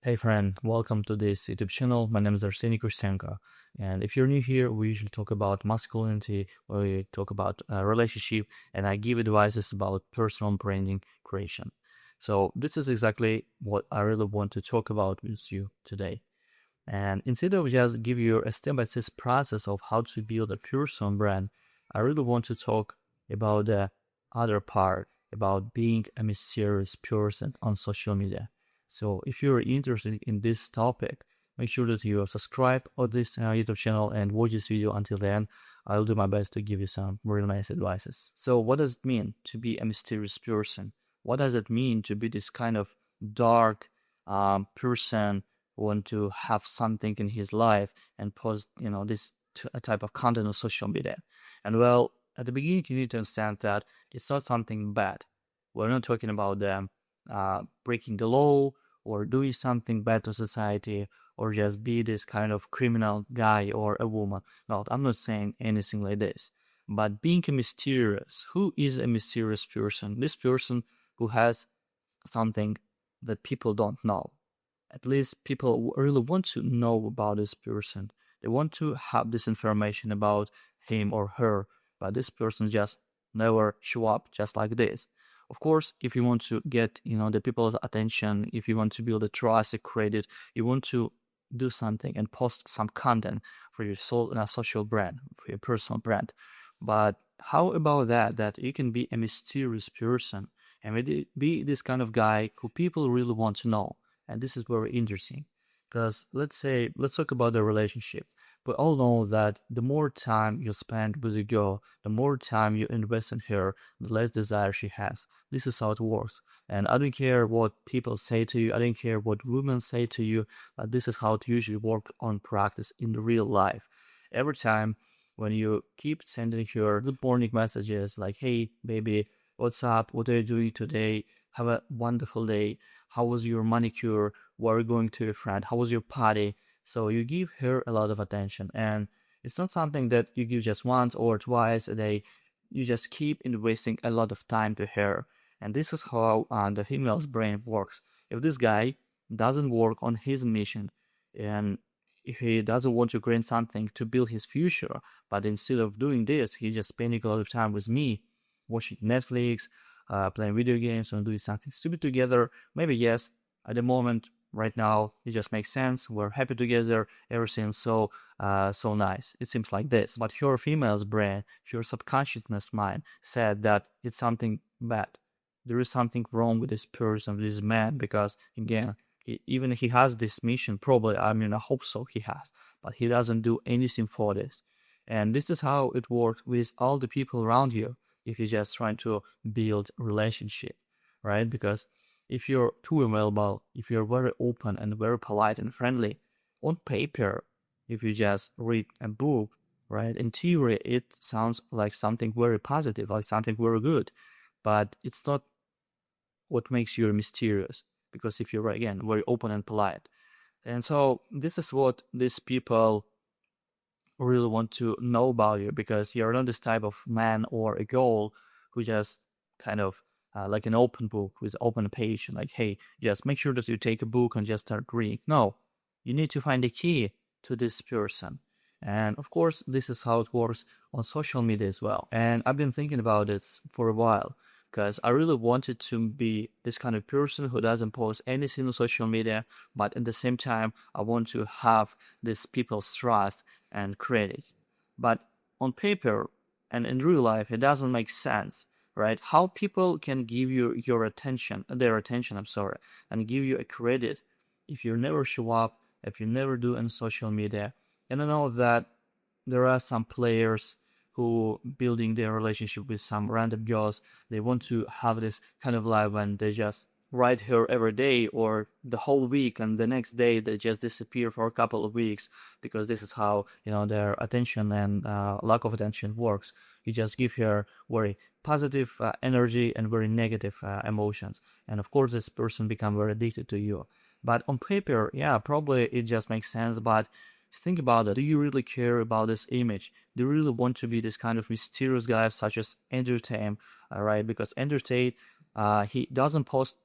Hey friend, welcome to this YouTube channel. My name is Arsenij Kursenko, and if you're new here, we usually talk about masculinity, we talk about relationship, and I give advices about personal branding creation. So this is exactly what I really want to talk about with you today. And instead of just give you a step-by-step process of how to build a personal brand, I really want to talk about the other part, about being a mysterious person on social media. So if you're interested in this topic, make sure that you subscribe on this YouTube channel and watch this video until the end. I'll do my best to give you some really nice advices. So what does it mean to be a mysterious person? What does it mean to be this kind of dark person who want to have something in his life and post, this type of content on social media? And well, at the beginning, you need to understand that it's not something bad. We're not talking about them breaking the law or doing something bad to society or just be this kind of criminal guy or a woman. No, I'm not saying anything like this. But being a mysterious, who is a mysterious person? This person who has something that people don't know. At least people really want to know about this person. They want to have this information about him or her, but this person just never show up just like this. Of course, if you want to get, the people's attention, if you want to build a trust, a credit, you want to do something and post some content for your social brand, for your personal brand. But how about that you can be a mysterious person and be this kind of guy who people really want to know? And this is very interesting because let's talk about the relationship. We all know that the more time you spend with a girl, the more time you invest in her, the less desire she has. This is how it works. And I don't care what people say to you, I don't care what women say to you, but this is how it usually works on practice in the real life. Every time when you keep sending her good morning messages like, hey, baby, what's up? What are you doing today? Have a wonderful day. How was your manicure? Where are you going to your friend? How was your party? So you give her a lot of attention, and it's not something that you give just once or twice a day. You just keep investing a lot of time to her, and this is how the female's brain works. If this guy doesn't work on his mission, and if he doesn't want to create something to build his future, but instead of doing this, he's just spending a lot of time with me, watching Netflix, playing video games, and doing something stupid together. Maybe yes, at the moment, right now, it just makes sense. We're happy together. Everything's so nice. It seems like this. But your female's brain, your subconsciousness mind said that it's something bad. There is something wrong with this person, with this man, because again, even he has this mission. Probably, I mean, I hope so. He has, but he doesn't do anything for this. And this is how it works with all the people around you if you're just trying to build relationship, right? Because if you're too available, if you're very open and very polite and friendly, on paper, if you just read a book, right, in theory, it sounds like something very positive, like something very good, but it's not what makes you mysterious. Because if you're, again, very open and polite. And so this is what these people really want to know about you, because you're not this type of man or a girl who just kind of like an open book with open page, like, hey, just make sure that you take a book and just start reading. No, you need to find a key to this person. And of course, this is how it works on social media as well. And I've been thinking about this for a while because I really wanted to be this kind of person who doesn't post anything on social media, but at the same time, I want to have this people's trust and credit. But on paper and in real life, it doesn't make sense, right? How people can give you their attention, and give you a credit if you never show up, if you never do on social media. And I know that there are some players who building their relationship with some random girls. They want to have this kind of life when they just write her every day or the whole week, and the next day they just disappear for a couple of weeks, because this is how their attention and lack of attention works. You just give her very positive energy and very negative emotions, and of course this person become very addicted to you. But on paper, yeah, probably it just makes sense, but think about it. Do you really care about this image? Do you really want to be this kind of mysterious guy such as Tate, right? Because Tate, he doesn't post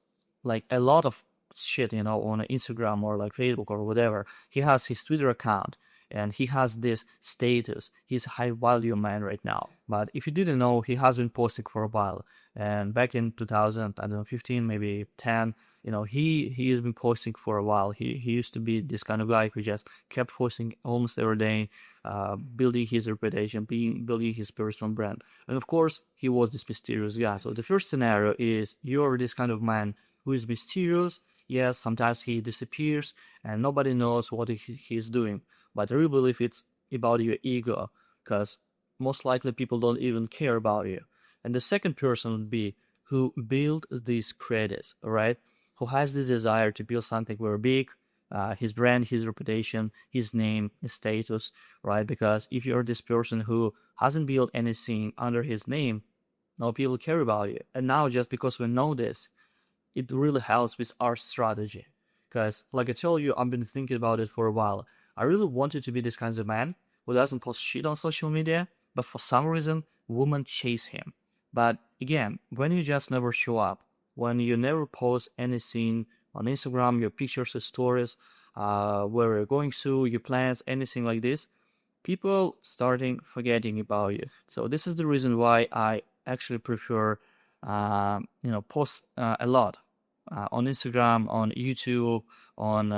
like a lot of shit, on Instagram or like Facebook or whatever. He has his Twitter account and he has this status. He's a high value man right now. But if you didn't know, he has been posting for a while. And back in 2000, I don't know, 15, maybe 10, he has been posting for a while. He used to be this kind of guy who just kept posting almost every day, building his reputation, building his personal brand. And of course, he was this mysterious guy. So the first scenario is you're this kind of man who is mysterious. Yes, sometimes he disappears and nobody knows what he's doing. But I really believe it's about your ego, because most likely people don't even care about you. And the second person would be who build these credits, all right? Who has this desire to build something very big, his brand, his reputation, his name, his status, right? Because if you're this person who hasn't built anything under his name, no people care about you. And now just because we know this, it really helps with our strategy. Because like I told you, I've been thinking about it for a while. I really wanted to be this kind of man who doesn't post shit on social media, but for some reason, women chase him. But again, when you just never show up, when you never post anything on Instagram, your pictures, your stories, where you're going to, your plans, anything like this, people starting forgetting about you. So this is the reason why I actually prefer, post a lot on Instagram, on YouTube, on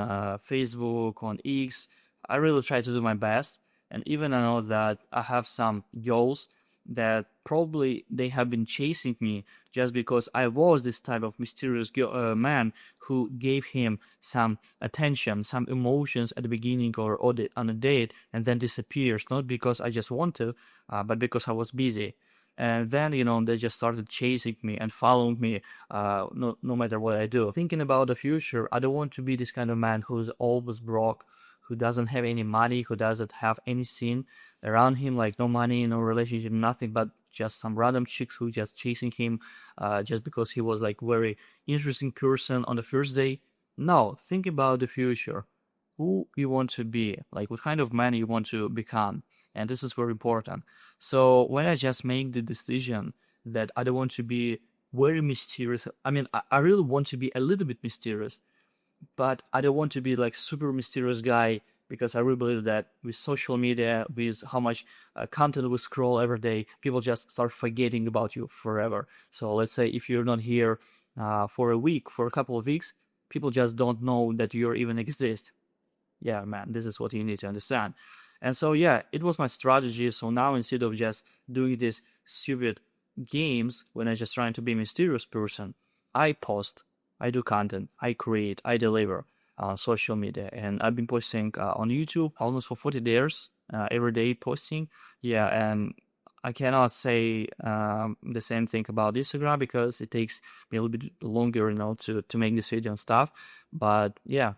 Facebook, on X. I really try to do my best, and even I know that I have some goals that probably they have been chasing me just because I was this type of mysterious man who gave him some attention, some emotions at the beginning or on a date, and then disappears, not because I just want to, but because I was busy. And then, they just started chasing me and following me, no matter what I do. Thinking about the future, I don't want to be this kind of man who's always broke, who doesn't have any money, who doesn't have anything around him, like no money, no relationship, nothing, but just some random chicks who just chasing him, just because he was like very interesting person on the first day. No, think about the future. Who you want to be, like what kind of man you want to become. And this is very important. So when I just make the decision that I don't want to be very mysterious, I mean, I really want to be a little bit mysterious, but I don't want to be like super mysterious guy, because I really believe that with social media, with how much content we scroll every day, people just start forgetting about you forever. So let's say if you're not here for a week, for a couple of weeks, people just don't know that you even exist. Yeah, man, this is what you need to understand. And so, yeah, it was my strategy. So now instead of just doing these stupid games when I just trying to be a mysterious person, I post, I do content, I create, I deliver on social media. And I've been posting on YouTube almost for 40 days, every day posting. Yeah, and I cannot say the same thing about Instagram because it takes me a little bit longer, to make this video and stuff. But yeah,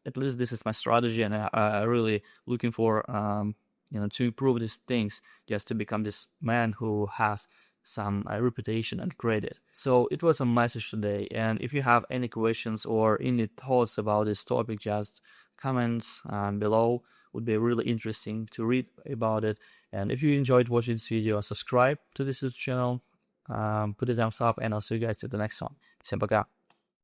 at least this is my strategy, and I really looking for to improve these things, just to become this man who has some reputation and credit. So it was a message today, and if you have any questions or any thoughts about this topic, just comments below. Would be really interesting to read about it. And if you enjoyed watching this video, subscribe to this channel, put a thumbs up, and I'll see you guys at the next one. Всем пока.